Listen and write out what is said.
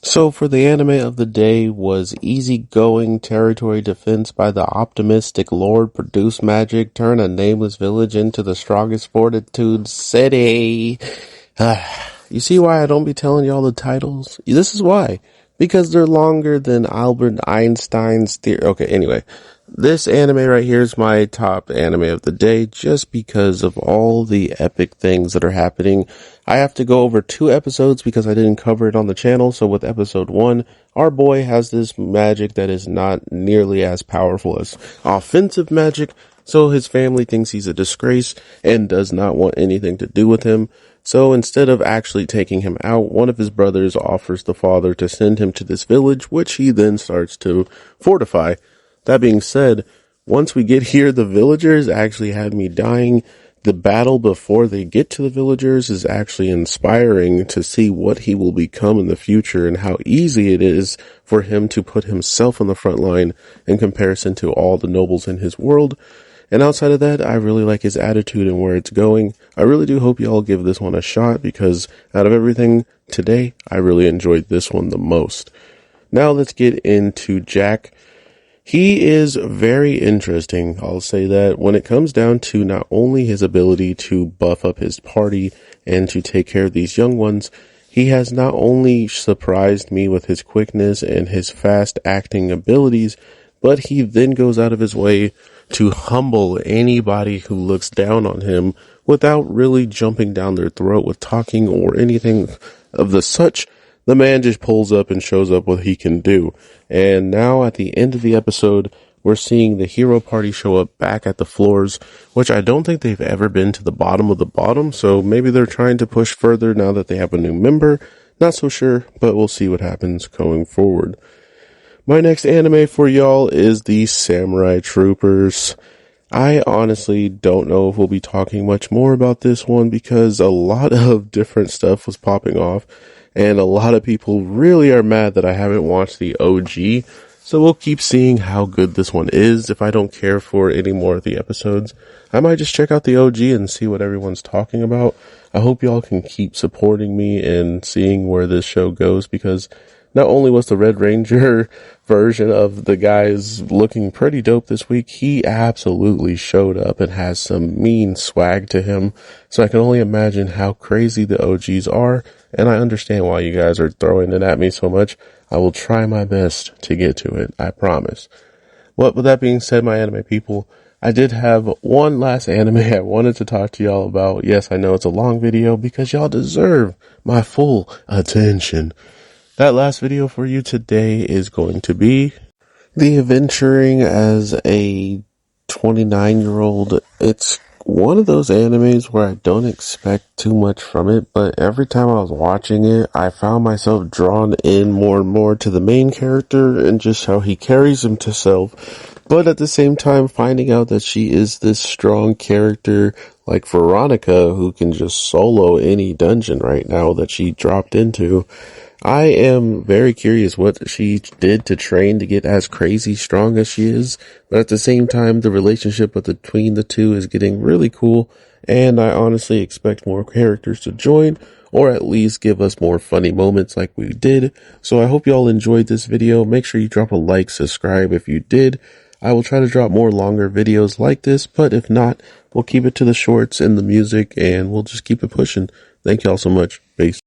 So for the anime of the day was Easygoing Territory Defense by the optimistic Lord Produce Magic turn a nameless village into the strongest fortitude city. You see why I don't be telling y'all the titles? This is why. Because they're longer than Albert Einstein's theory. Okay, anyway. This anime right here is my top anime of the day just because of all the epic things that are happening. I have to go over 2 episodes because I didn't cover it on the channel. So with episode 1, our boy has this magic that is not nearly as powerful as offensive magic. So his family thinks he's a disgrace and does not want anything to do with him. So instead of actually taking him out, one of his brothers offers the father to send him to this village, which he then starts to fortify. That being said, once we get here, the villagers actually had me dying. The battle before they get to the villagers is actually inspiring to see what he will become in the future and how easy it is for him to put himself on the front line in comparison to all the nobles in his world. And outside of that, I really like his attitude and where it's going. I really do hope y'all give this one a shot because out of everything today, I really enjoyed this one the most. Now let's get into Jack. He is very interesting, I'll say that, when it comes down to not only his ability to buff up his party and to take care of these young ones, he has not only surprised me with his quickness and his fast acting abilities, but he then goes out of his way to humble anybody who looks down on him without really jumping down their throat with talking or anything of the such. The man just pulls up and shows up what he can do. And now at the end of the episode, we're seeing the hero party show up back at the floors, which I don't think they've ever been to the bottom of the bottom. So maybe they're trying to push further now that they have a new member. Not so sure, but we'll see what happens going forward. My next anime for y'all is the Samurai Troopers. I honestly don't know if we'll be talking much more about this one because a lot of different stuff was popping off. And a lot of people really are mad that I haven't watched the OG. So we'll keep seeing how good this one is. If I don't care for any more of the episodes, I might just check out the OG and see what everyone's talking about. I hope y'all can keep supporting me and seeing where this show goes because not only was the Red Ranger version of the guys looking pretty dope this week, he absolutely showed up and has some mean swag to him. So I can only imagine how crazy the OGs are. And I understand why you guys are throwing it at me so much. I will try my best to get to it. I promise. Well, with that being said, my anime people, I did have one last anime I wanted to talk to y'all about. Yes, I know it's a long video because y'all deserve my full attention. That last video for you today is going to be the adventuring as a 29-year-old. It's one of those animes where I don't expect too much from it, but every time I was watching it, I found myself drawn in more and more to the main character and just how he carries himself, but at the same time finding out that she is this strong character like Veronica who can just solo any dungeon right now that she dropped into. I am very curious what she did to train to get as crazy strong as she is, but at the same time, the relationship between the two is getting really cool, and I honestly expect more characters to join, or at least give us more funny moments like we did. So I hope y'all enjoyed this video. Make sure you drop a like, subscribe if you did. I will try to drop more longer videos like this, but if not, we'll keep it to the shorts and the music, and we'll just keep it pushing. Thank y'all so much. Peace.